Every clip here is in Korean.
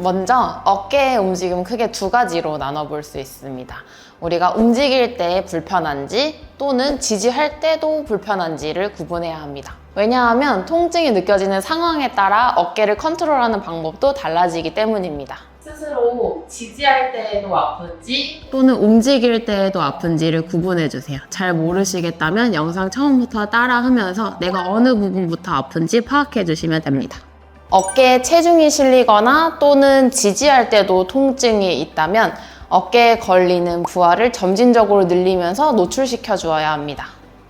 먼저 어깨의 움직임 크게 두 가지로 나눠볼 수 있습니다. 우리가 움직일 때 불편한지 또는 지지할 때도 불편한지를 구분해야 합니다. 왜냐하면 통증이 느껴지는 상황에 따라 어깨를 컨트롤하는 방법도 달라지기 때문입니다. 스스로 지지할 때에도 아픈지 또는 움직일 때에도 아픈지를 구분해주세요. 잘 모르시겠다면 영상 처음부터 따라하면서 내가 어느 부분부터 아픈지 파악해주시면 됩니다. 어깨에 체중이 실리거나 또는 지지할 때도 통증이 있다면 어깨에 걸리는 부하를 점진적으로 늘리면서 노출시켜 주어야 합니다.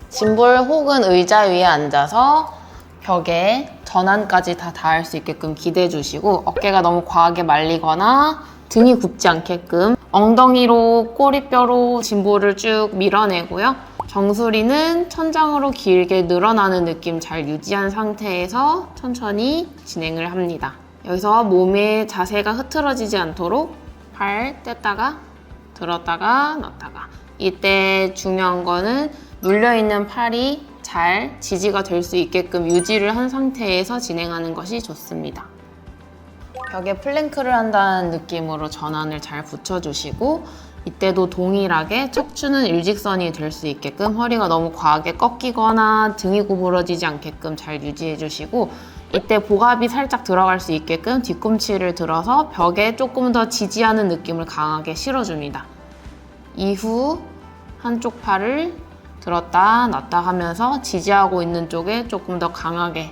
짐볼 혹은 의자 위에 앉아서 벽에 전환까지 다 닿을 수 있게끔 기대해 주시고 어깨가 너무 과하게 말리거나 등이 굽지 않게끔 엉덩이로 꼬리뼈로 짐볼을 쭉 밀어내고요. 정수리는 천장으로 길게 늘어나는 느낌 잘 유지한 상태에서 천천히 진행을 합니다. 여기서 몸의 자세가 흐트러지지 않도록 팔 뗐다가 들었다가 놨다가, 이때 중요한 거는 눌려있는 팔이 잘 지지가 될 수 있게끔 유지를 한 상태에서 진행하는 것이 좋습니다. 벽에 플랭크를 한다는 느낌으로 전환을 잘 붙여주시고, 이때도 동일하게 척추는 일직선이 될 수 있게끔 허리가 너무 과하게 꺾이거나 등이 구부러지지 않게끔 잘 유지해 주시고, 이때 복압이 살짝 들어갈 수 있게끔 뒤꿈치를 들어서 벽에 조금 더 지지하는 느낌을 강하게 실어줍니다. 이후 한쪽 팔을 들었다 놨다 하면서 지지하고 있는 쪽에 조금 더 강하게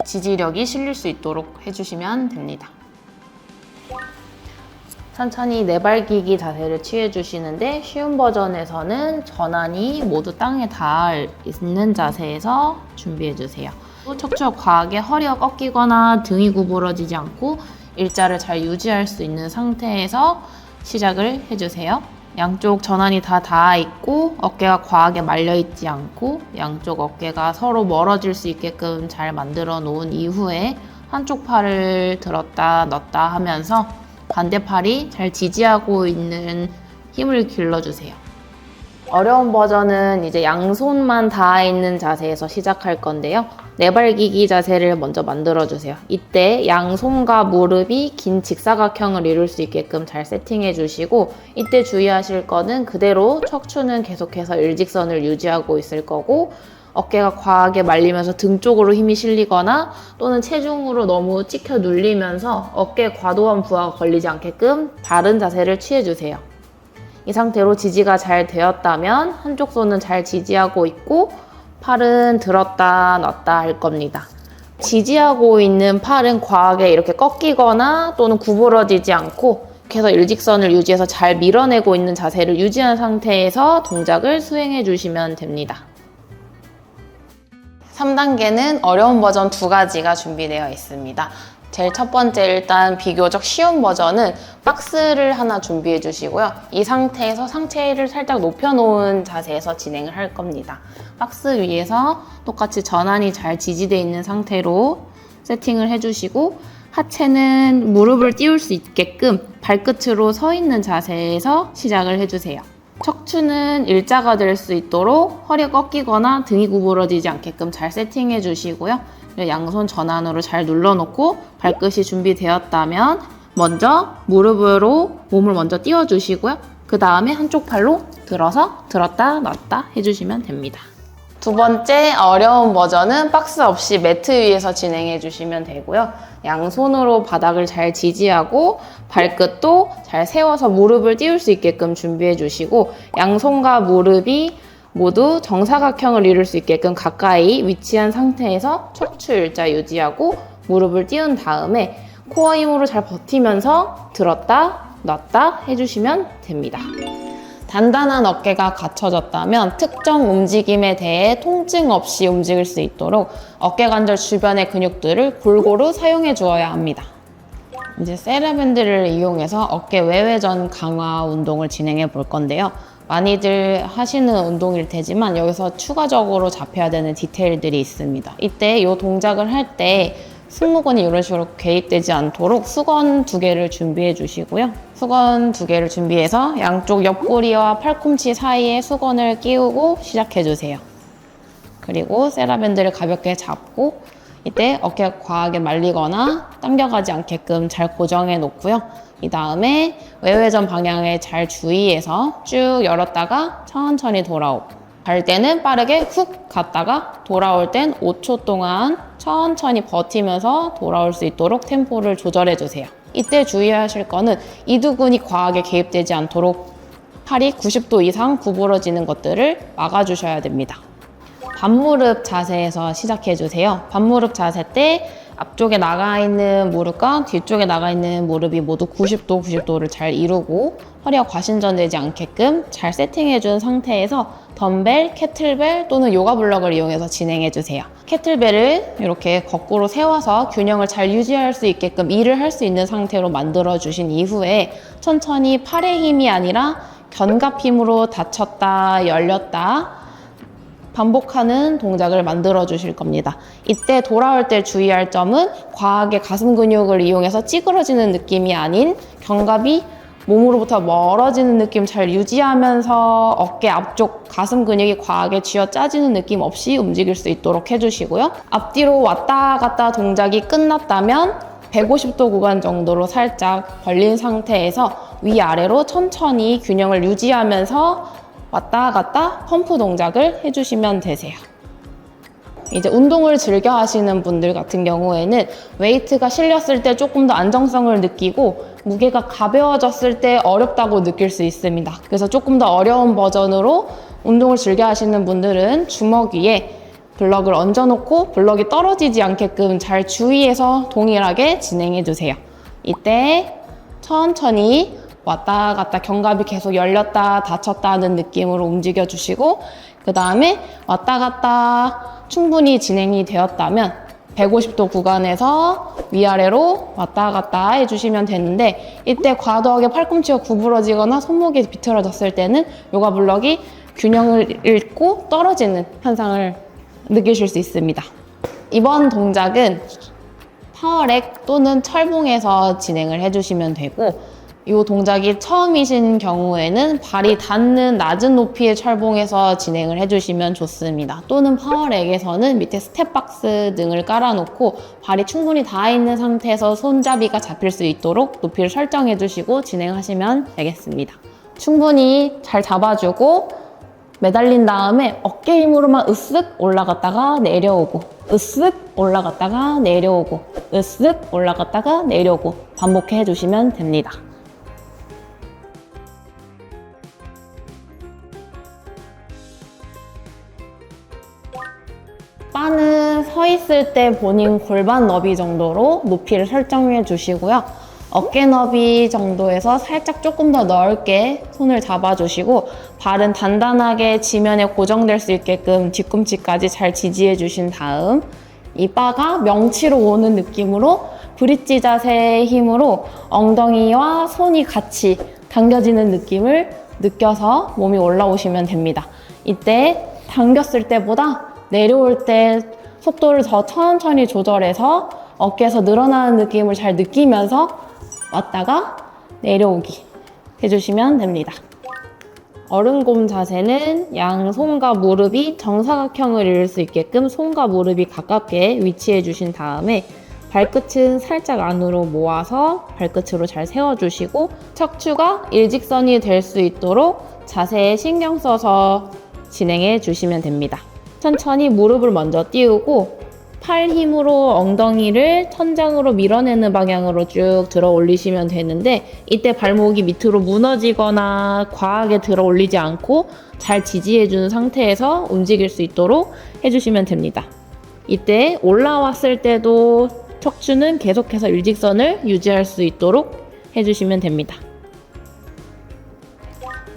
지지력이 실릴 수 있도록 해주시면 됩니다. 천천히 내발기기 자세를 취해주시는데, 쉬운 버전에서는 전환이 모두 땅에 닿아 있는 자세에서 준비해주세요. 척추가 과하게 허리가 꺾이거나 등이 구부러지지 않고 일자를 잘 유지할 수 있는 상태에서 시작을 해주세요. 양쪽 전환이 다 닿아 있고 어깨가 과하게 말려 있지 않고 양쪽 어깨가 서로 멀어질 수 있게끔 잘 만들어 놓은 이후에 한쪽 팔을 들었다 놨다 하면서 반대팔이 잘 지지하고 있는 힘을 길러주세요. 어려운 버전은 이제 양손만 닿아 있는 자세에서 시작할 건데요. 내발기기 자세를 먼저 만들어주세요. 이때 양손과 무릎이 긴 직사각형을 이룰 수 있게끔 잘 세팅해 주시고, 이때 주의하실 거는 그대로 척추는 계속해서 일직선을 유지하고 있을 거고, 어깨가 과하게 말리면서 등 쪽으로 힘이 실리거나 또는 체중으로 너무 찍혀 눌리면서 어깨에 과도한 부하가 걸리지 않게끔 바른 자세를 취해주세요. 이 상태로 지지가 잘 되었다면 한쪽 손은 잘 지지하고 있고 팔은 들었다 놨다 할 겁니다. 지지하고 있는 팔은 과하게 이렇게 꺾이거나 또는 구부러지지 않고 계속 일직선을 유지해서 잘 밀어내고 있는 자세를 유지한 상태에서 동작을 수행해 주시면 됩니다. 3단계는 어려운 버전 두 가지가 준비되어 있습니다. 제일 첫 번째, 일단 비교적 쉬운 버전은 박스를 하나 준비해 주시고요. 이 상태에서 상체를 살짝 높여놓은 자세에서 진행을 할 겁니다. 박스 위에서 똑같이 전환이 잘 지지되어 있는 상태로 세팅을 해주시고, 하체는 무릎을 띄울 수 있게끔 발끝으로 서 있는 자세에서 시작을 해주세요. 척추는 일자가 될 수 있도록 허리가 꺾이거나 등이 구부러지지 않게끔 잘 세팅해 주시고요. 양손 전환으로 잘 눌러놓고 발끝이 준비되었다면 먼저 무릎으로 몸을 먼저 띄워주시고요. 그 다음에 한쪽 팔로 들어서 들었다 놨다 해주시면 됩니다. 두 번째 어려운 버전은 박스 없이 매트 위에서 진행해 주시면 되고요. 양손으로 바닥을 잘 지지하고 발끝도 잘 세워서 무릎을 띄울 수 있게끔 준비해 주시고, 양손과 무릎이 모두 정사각형을 이룰 수 있게끔 가까이 위치한 상태에서 척추 일자 유지하고 무릎을 띄운 다음에 코어 힘으로 잘 버티면서 들었다 놨다 해주시면 됩니다. 단단한 어깨가 갖춰졌다면 특정 움직임에 대해 통증 없이 움직일 수 있도록 어깨관절 주변의 근육들을 골고루 사용해 주어야 합니다. 이제 세라밴드를 이용해서 어깨 외회전 강화 운동을 진행해 볼 건데요. 많이들 하시는 운동일 테지만 여기서 추가적으로 잡혀야 되는 디테일들이 있습니다. 이때 이 동작을 할 때 승모근이 이런 식으로 개입되지 않도록 수건 2개를 준비해 주시고요. 수건 2개를 준비해서 양쪽 옆구리와 팔꿈치 사이에 수건을 끼우고 시작해 주세요. 그리고 세라밴드를 가볍게 잡고 이때 어깨가 과하게 말리거나 당겨가지 않게끔 잘 고정해 놓고요. 이 다음에 외회전 방향에 잘 주의해서 쭉 열었다가 천천히 돌아오고, 갈 때는 빠르게 훅 갔다가 돌아올 땐 5초 동안 천천히 버티면서 돌아올 수 있도록 템포를 조절해 주세요. 이때 주의하실 거는 이두근이 과하게 개입되지 않도록 팔이 90도 이상 구부러지는 것들을 막아주셔야 됩니다. 반무릎 자세에서 시작해 주세요. 반무릎 자세 때 앞쪽에 나가 있는 무릎과 뒤쪽에 나가 있는 무릎이 모두 90도를 잘 이루고 허리가 과신전되지 않게끔 잘 세팅해 준 상태에서 덤벨, 캐틀벨 또는 요가 블럭을 이용해서 진행해 주세요. 캐틀벨을 이렇게 거꾸로 세워서 균형을 잘 유지할 수 있게끔 일을 할 수 있는 상태로 만들어 주신 이후에 천천히 팔의 힘이 아니라 견갑 힘으로 닫혔다 열렸다 반복하는 동작을 만들어 주실 겁니다. 이때 돌아올 때 주의할 점은 과하게 가슴 근육을 이용해서 찌그러지는 느낌이 아닌 견갑이 몸으로부터 멀어지는 느낌 잘 유지하면서 어깨 앞쪽 가슴 근육이 과하게 쥐어 짜지는 느낌 없이 움직일 수 있도록 해주시고요. 앞뒤로 왔다 갔다 동작이 끝났다면 150도 구간 정도로 살짝 벌린 상태에서 위아래로 천천히 균형을 유지하면서 왔다 갔다 펌프 동작을 해주시면 되세요. 이제 운동을 즐겨 하시는 분들 같은 경우에는 웨이트가 실렸을 때 조금 더 안정성을 느끼고 무게가 가벼워졌을 때 어렵다고 느낄 수 있습니다. 그래서 조금 더 어려운 버전으로 운동을 즐겨 하시는 분들은 주먹 위에 블럭을 얹어놓고 블럭이 떨어지지 않게끔 잘 주의해서 동일하게 진행해 주세요. 이때 천천히 왔다 갔다 견갑이 계속 열렸다 닫혔다 하는 느낌으로 움직여 주시고, 그 다음에 왔다 갔다 충분히 진행이 되었다면 150도 구간에서 위아래로 왔다 갔다 해주시면 되는데, 이때 과도하게 팔꿈치가 구부러지거나 손목이 비틀어졌을 때는 요가 블럭이 균형을 잃고 떨어지는 현상을 느끼실 수 있습니다. 이번 동작은 파워렉 또는 철봉에서 진행을 해주시면 되고, 이 동작이 처음이신 경우에는 발이 닿는 낮은 높이의 철봉에서 진행을 해주시면 좋습니다. 또는 파워렉에서는 밑에 스텝박스 등을 깔아놓고 발이 충분히 닿아 있는 상태에서 손잡이가 잡힐 수 있도록 높이를 설정해 주시고 진행하시면 되겠습니다. 충분히 잘 잡아주고 매달린 다음에 어깨 힘으로만 으쓱 올라갔다가 내려오고, 으쓱 올라갔다가 내려오고, 으쓱 올라갔다가 내려오고 반복해 주시면 됩니다. 바는 서 있을 때 본인 골반 너비 정도로 높이를 설정해 주시고요. 어깨 너비 정도에서 살짝 조금 더 넓게 손을 잡아주시고, 발은 단단하게 지면에 고정될 수 있게끔 뒤꿈치까지 잘 지지해 주신 다음, 이 바가 명치로 오는 느낌으로 브릿지 자세의 힘으로 엉덩이와 손이 같이 당겨지는 느낌을 느껴서 몸이 올라오시면 됩니다. 이때 당겼을 때보다 내려올 때 속도를 더 천천히 조절해서 어깨에서 늘어나는 느낌을 잘 느끼면서 왔다가 내려오기 해주시면 됩니다. 어른곰 자세는 양손과 무릎이 정사각형을 이룰 수 있게끔 손과 무릎이 가깝게 위치해 주신 다음에 발끝은 살짝 안으로 모아서 발끝으로 잘 세워주시고, 척추가 일직선이 될 수 있도록 자세에 신경 써서 진행해 주시면 됩니다. 천천히 무릎을 먼저 띄우고 팔 힘으로 엉덩이를 천장으로 밀어내는 방향으로 쭉 들어 올리시면 되는데, 이때 발목이 밑으로 무너지거나 과하게 들어 올리지 않고 잘 지지해주는 상태에서 움직일 수 있도록 해주시면 됩니다. 이때 올라왔을 때도 척추는 계속해서 일직선을 유지할 수 있도록 해주시면 됩니다.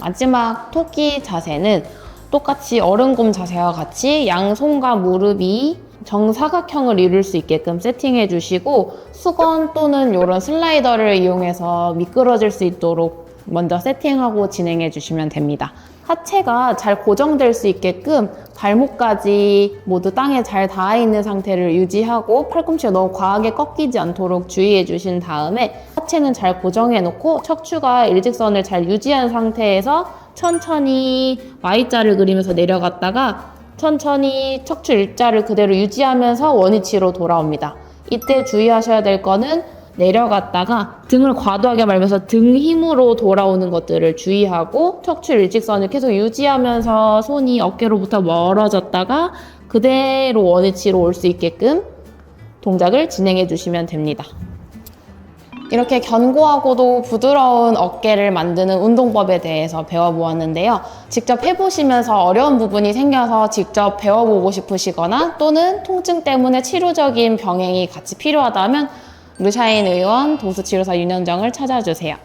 마지막 토끼 자세는 똑같이 어른곰 자세와 같이 양손과 무릎이 정사각형을 이룰 수 있게끔 세팅해 주시고, 수건 또는 이런 슬라이더를 이용해서 미끄러질 수 있도록 먼저 세팅하고 진행해 주시면 됩니다. 하체가 잘 고정될 수 있게끔 발목까지 모두 땅에 잘 닿아 있는 상태를 유지하고 팔꿈치가 너무 과하게 꺾이지 않도록 주의해 주신 다음에 하체는 잘 고정해 놓고 척추가 일직선을 잘 유지한 상태에서 천천히 Y자를 그리면서 내려갔다가 천천히 척추 일자를 그대로 유지하면서 원위치로 돌아옵니다. 이때 주의하셔야 될 거는 내려갔다가 등을 과도하게 말면서 등 힘으로 돌아오는 것들을 주의하고 척추 일직선을 계속 유지하면서 손이 어깨로부터 멀어졌다가 그대로 원위치로 올 수 있게끔 동작을 진행해 주시면 됩니다. 이렇게 견고하고도 부드러운 어깨를 만드는 운동법에 대해서 배워보았는데요. 직접 해보시면서 어려운 부분이 생겨서 직접 배워보고 싶으시거나 또는 통증 때문에 치료적인 병행이 같이 필요하다면 르샤인 의원 도수치료사 윤현정을 찾아주세요.